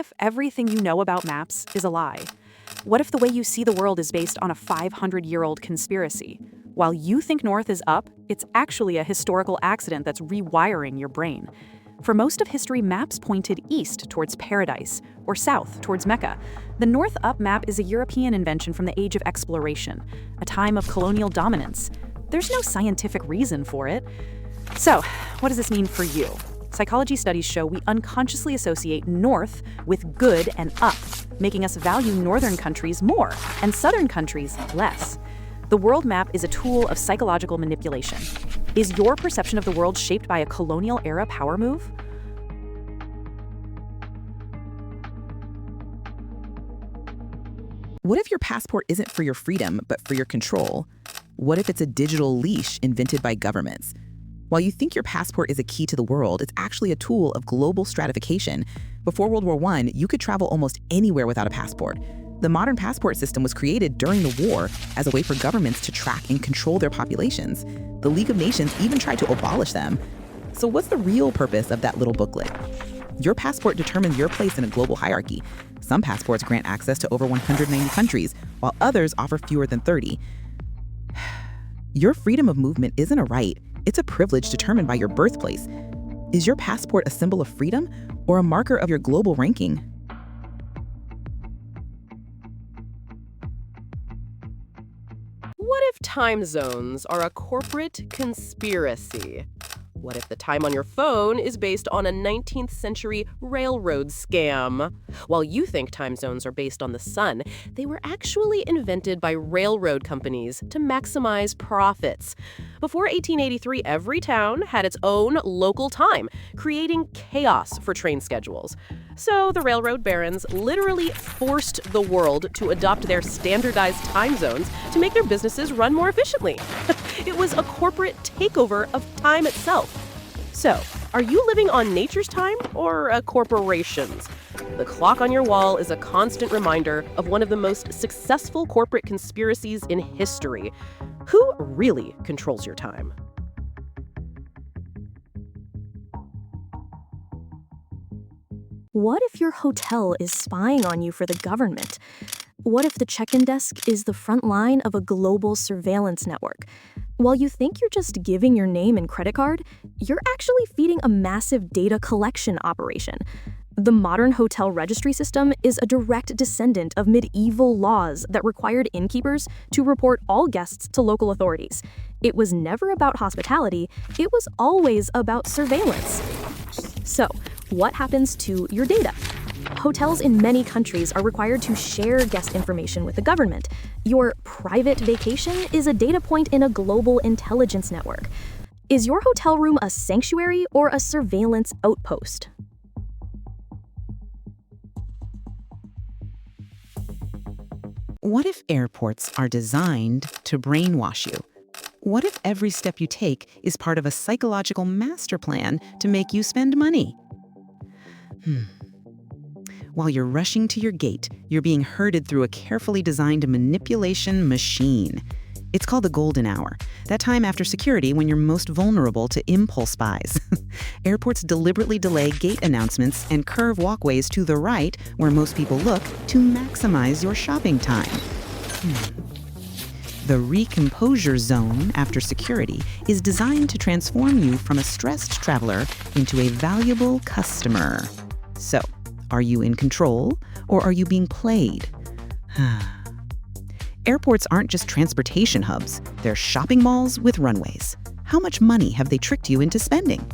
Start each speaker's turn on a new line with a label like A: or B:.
A: if everything you know about maps is a lie? What if the way you see the world is based on a 500-year-old conspiracy? While you think north is up, it's actually a historical accident that's rewiring your brain. For most of history, maps pointed east towards paradise, or south towards Mecca. The north-up map is a European invention from the age of exploration, a time of colonial dominance. There's no scientific reason for it. So, what does this mean for you? Psychology studies show we unconsciously associate north with good and up, making us value northern countries more and southern countries less. The world map is a tool of psychological manipulation. Is your perception of the world shaped by a colonial-era power move?
B: What if your passport isn't for your freedom, but for your control? What if it's a digital leash invented by governments? While you think your passport is a key to the world, it's actually a tool of global stratification. Before World War I, you could travel almost anywhere without a passport. The modern passport system was created during the war as a way for governments to track and control their populations. The League of Nations even tried to abolish them. So what's the real purpose of that little booklet? Your passport determines your place in a global hierarchy. Some passports grant access to over 190 countries, while others offer fewer than 30. Your freedom of movement isn't a right. It's a privilege determined by your birthplace. Is your passport a symbol of freedom or a marker of your global ranking?
C: What if time zones are a corporate conspiracy? What if the time on your phone is based on a 19th century railroad scam? While you think time zones are based on the sun, they were actually invented by railroad companies to maximize profits. Before 1883, every town had its own local time, creating chaos for train schedules. So the railroad barons literally forced the world to adopt their standardized time zones to make their businesses run more efficiently. It was a corporate takeover of time itself. So, are you living on nature's time or a corporation's? The clock on your wall is a constant reminder of one of the most successful corporate conspiracies in history. Who really controls your time?
D: What if your hotel is spying on you for the government? What if the check-in desk is the front line of a global surveillance network? While you think you're just giving your name and credit card, you're actually feeding a massive data collection operation. The modern hotel registry system is a direct descendant of medieval laws that required innkeepers to report all guests to local authorities. It was never about hospitality, it was always about surveillance. So, what happens to your data? Hotels in many countries are required to share guest information with the government. Your private vacation is a data point in a global intelligence network. Is your hotel room a sanctuary or a surveillance outpost?
B: What if airports are designed to brainwash you? What if every step you take is part of a psychological master plan to make you spend money? While you're rushing to your gate, you're being herded through a carefully designed manipulation machine. It's called the golden hour, that time after security when you're most vulnerable to impulse buys. Airports deliberately delay gate announcements and curve walkways to the right, where most people look, to maximize your shopping time. The recomposure zone after security is designed to transform you from a stressed traveler into a valuable customer. So, are you in control, or are you being played? Airports aren't just transportation hubs, they're shopping malls with runways. How much money have they tricked you into spending?